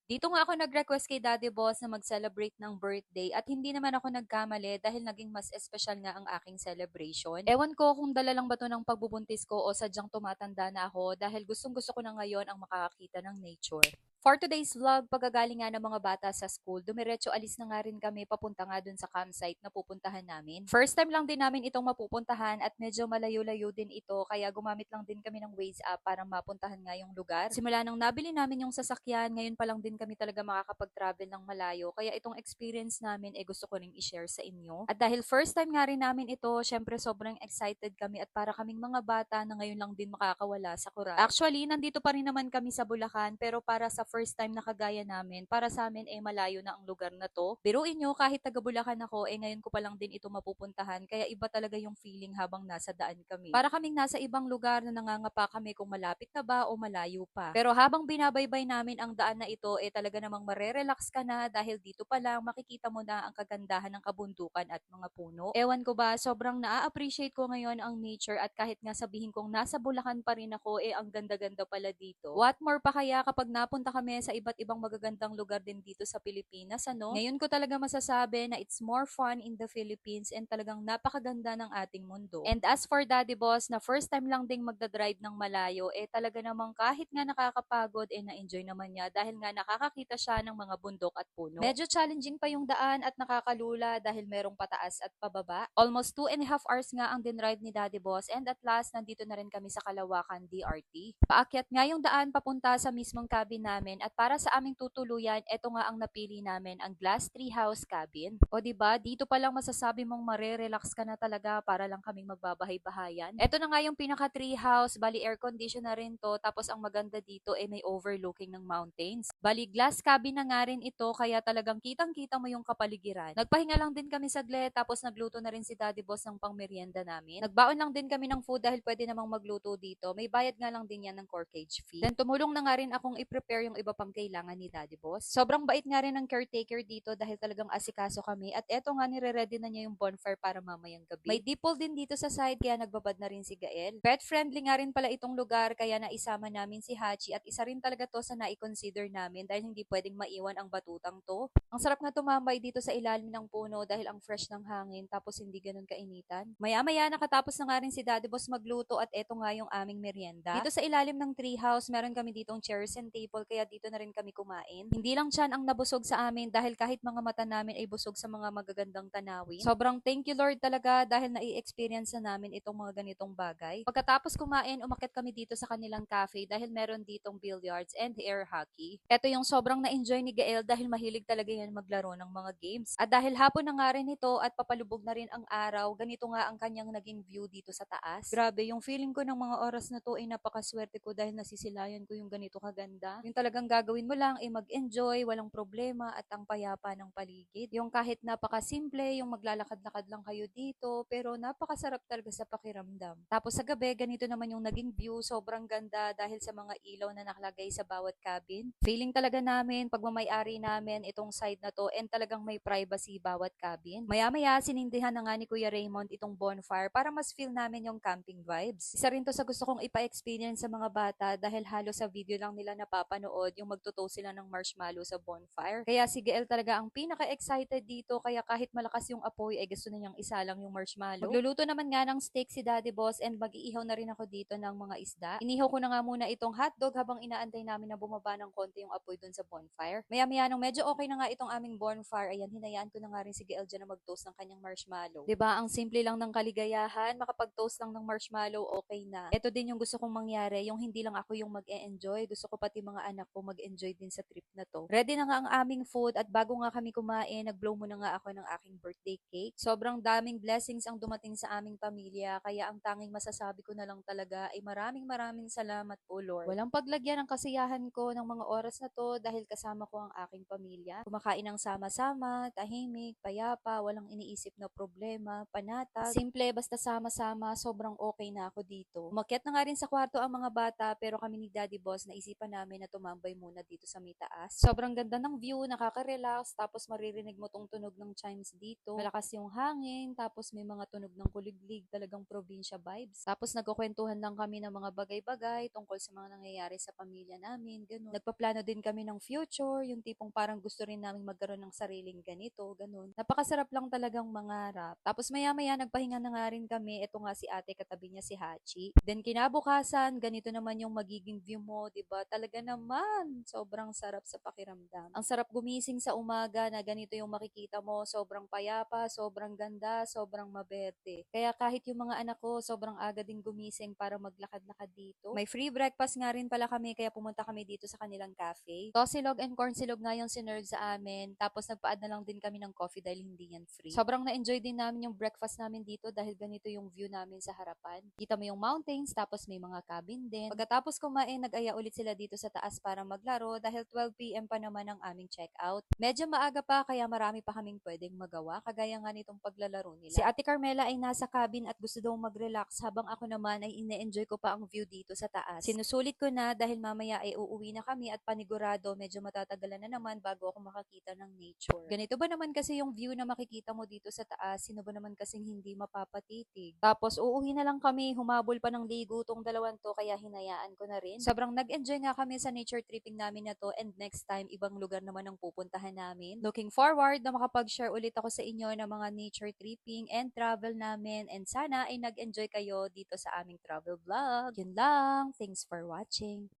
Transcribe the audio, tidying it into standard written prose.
Dito nga ako nag-request kay Daddy Boss na mag-celebrate ng birthday at hindi naman ako nagkamali dahil naging mas espesyal nga ang aking celebration. Ewan ko kung dala lang ba to ng pagbubuntis ko o sadyang tumatanda na ako dahil gustong gusto ko na ngayon ang makakakita ng nature. For today's vlog, pagagaling nga ng mga bata sa school, dumiretso alis na nga rin kami papunta nga dun sa campsite na pupuntahan namin. First time lang din namin itong mapupuntahan at medyo malayo-layo din ito kaya gumamit lang din kami ng Waze app para mapuntahan nga yung lugar. Simula nang nabili namin yung sasakyan, ngayon pa lang din kami talaga makakapag-travel ng malayo kaya itong experience namin gusto ko ring i-share sa inyo. At dahil first time nga rin namin ito, syempre sobrang excited kami at para kaming mga bata na ngayon lang din makakawala sa Coral. Actually, nandito pa rin naman kami sa Bulacan pero para sa first time na kagaya namin, para sa amin malayo na ang lugar na to. Biruin nyo, kahit taga Bulacan ako, ngayon ko pa lang din ito mapupuntahan kaya iba talaga yung feeling habang nasa daan kami. Para kaming nasa ibang lugar na nangangapa kami kung malapit na ba o malayo pa. Pero habang binabaybay namin ang daan na ito, talaga namang marerelax ka na dahil dito pa lang makikita mo na ang kagandahan ng kabundukan at mga puno. Ewan ko ba, sobrang naa-appreciate ko ngayon ang nature at kahit nga sabihin kong nasa Bulacan pa rin ako, ang ganda-ganda pala dito. What more pa kaya kapag napunta kami sa iba't ibang magagandang lugar din dito sa Pilipinas, ano? Ngayon ko talaga masasabi na it's more fun in the Philippines and talagang napakaganda ng ating mundo. And as for Daddy Boss, na first time lang ding magdadrive ng malayo, talaga namang kahit nga nakakapagod, na-enjoy naman niya dahil nga nakakakita siya ng mga bundok at puno. Medyo challenging pa yung daan at nakakalula dahil merong pataas at pababa. Almost 2.5 hours nga ang dinrive ni Daddy Boss and at last, nandito na rin kami sa Kalawakan, DRT. Paakyat nga yung daan papunta sa mismong cabin namin at para sa aming tutuluyan, eto nga ang napili namin, ang Glass Treehouse Cabin. O di ba, dito pa lang masasabi mong marerelax ka na talaga para lang kaming magbabahay-bahayan. Eto na nga yung pinaka treehouse, bali air condition na rin to, tapos ang maganda dito may overlooking ng mountains. Bali glass cabin na nga rin ito kaya talagang kitang-kita mo yung kapaligiran. Nagpahinga lang din kami saglit tapos nagluto na rin si Daddy Boss ng pangmeryenda namin. Nagbaon lang din kami ng food dahil pwede namang magluto dito. May bayad nga lang din yan ng corkage fee. Then tumulong na nga rin akong i-prepare yung iba pang kailangan ni Daddy Boss. Sobrang bait nga rin ng caretaker dito dahil talagang asikaso kami at eto nga nire-ready na niya yung bonfire para mamayang gabi. May deep pool din dito sa side kaya nagbabad na rin si Gael. Pet friendly nga rin pala itong lugar kaya naisama namin si Hachi at isa rin talaga to sa nai-consider namin dahil hindi pwedeng maiwan ang batutang to. Ang sarap nga tumambay dito sa ilalim ng puno dahil ang fresh ng hangin tapos hindi ganun kainitan. Maya-maya nakatapos na nga rin si Daddy Boss magluto at eto nga yung aming merienda. Dito sa ilalim ng treehouse, meron kami ditong chairs and table kaya dito na rin kami kumain. Hindi lang tiyan ang nabusog sa amin dahil kahit mga mata namin ay busog sa mga magagandang tanawin. Sobrang thank you Lord talaga dahil nai-experience na namin itong mga ganitong bagay. Pagkatapos kumain, umakyat kami dito sa kanilang cafe dahil meron ditong billiards and air hockey. Ito yung sobrang na-enjoy ni Gael dahil mahilig talaga yan maglaro ng mga games. At dahil hapon na nga rin ito at papalubog na rin ang araw, ganito nga ang kanyang naging view dito sa taas. Grabe, yung feeling ko ng mga oras na to ay napakaswerte ko dahil nasisilayan ko yung ganito kaganda. Yung talagang gagawin mo lang ay mag-enjoy, walang problema at ang payapa ng paligid. Yung kahit napakasimple, yung maglalakad-lakad lang kayo dito, pero napakasarap talaga sa pakiramdam. Tapos sa gabi, ganito naman yung naging view, sobrang ganda dahil sa mga ilaw na nakalagay sa bawat cabin. Feeling talaga namin, pagmamayari namin itong side na to and talagang may privacy bawat cabin. Maya-maya, sinindihan na nga ni Kuya Raymond itong bonfire para mas feel namin yung camping vibes. Isa rin to sa gusto kong ipa-experience sa mga bata dahil halos sa video lang nila napapanood yung magtutow sila ng marshmallow sa bonfire. Kaya si GL talaga ang pinaka-excited dito kaya kahit malakas yung apoy gusto na niyang isalang yung marshmallow. Magluluto naman nga ng steak si Daddy Boss and mag-iihaw na rin ako dito ng mga isda. Inihaw ko na nga muna itong hotdog habang inaantay namin na bumaba ng konti yung apoy dun sa bonfire. Maya-maya nung medyo okay na nga itong aming bonfire, ayan, hinayaan ko na nga rin si GL dyan na mag-toast ng kanyang marshmallow. 'Di ba ang simple lang ng kaligayahan, makapag-toast lang ng marshmallow, okay na. Ito din yung gusto kong mangyari, yung hindi lang ako yung mag-e-enjoy, gusto ko pati mga anak ko mag-enjoy din sa trip na to. Ready na nga ang aming food at bago nga kami kumain, nag-blow muna nga ako ng aking birthday cake. Sobrang daming blessings ang dumating sa aming pamilya, kaya ang tanging masasabi ko na lang talaga ay maraming maraming salamat po Lord. Walang paglagyan ng kasiyahan ko ng mga oras na to dahil kasama ko ang aking pamilya. Kumakain ng sama-sama, tahimik, payapa, walang iniisip na problema, panatag. Simple, basta sama-sama, sobrang okay na ako dito. Umakyat na nga rin sa kwarto ang mga bata pero kami ni Daddy Boss naisipan namin na tumambay maglalakbay muna dito sa may taas. Sobrang ganda ng view, nakaka-relax, tapos maririnig mo tong tunog ng chimes dito. Malakas yung hangin, tapos may mga tunog ng kuliglig, talagang probinsya vibes. Tapos nagkukwentuhan lang kami ng mga bagay-bagay tungkol sa mga nangyayari sa pamilya namin, ganun. Nagpaplano din kami ng future, yung tipong parang gusto rin namin magkaroon ng sariling ganito, ganun. Napakasarap lang talagang mangarap. Tapos maya-maya nagpahinga na nga rin kami, eto nga si ate, katabi niya si Hachi. Then kinabukasan, ganito naman yung magiging view mo, 'di ba? Talaga naman, sobrang sarap sa pakiramdam. Ang sarap gumising sa umaga na ganito yung makikita mo, sobrang payapa, sobrang ganda, sobrang maberte. Kaya kahit yung mga anak ko, sobrang aga din gumising para maglakad-lakad dito. May free breakfast nga rin pala kami, kaya pumunta kami dito sa kanilang cafe. Tosilog and cornsilog nga yung sinerve sa amin, tapos nagpa-add na lang din kami ng coffee dahil hindi yan free. Sobrang na-enjoy din namin yung breakfast namin dito dahil ganito yung view namin sa harapan. Kita mo yung mountains, tapos may mga cabin din. Pagkatapos kumain, nag-aya ulit sila dito sa taas para maglaro dahil 12 p.m. pa naman ang aming check-out. Medyo maaga pa kaya marami pa kaming pwedeng magawa, kagaya nga nitong paglalaro nila. Si Ate Carmela ay nasa cabin at gusto daw mag-relax, habang ako naman ay ine-enjoy ko pa ang view dito sa taas. Sinusulit ko na dahil mamaya ay uuwi na kami at panigurado medyo matatagalan na naman bago ako makakita ng nature. Ganito ba naman kasi yung view na makikita mo dito sa taas, sino ba naman kasing hindi mapapatitig? Tapos uuwi na lang kami, humabol pa ng ligo tong dalawang to, kaya hinayaan ko na rin. Sobrang nag-enjoy nga kami sa nature tripping namin na to, and next time ibang lugar naman ang pupuntahan namin. Looking forward na makapag-share ulit ako sa inyo ng mga nature tripping and travel namin, and sana ay nag-enjoy kayo dito sa aming travel vlog. Yun lang. Thanks for watching.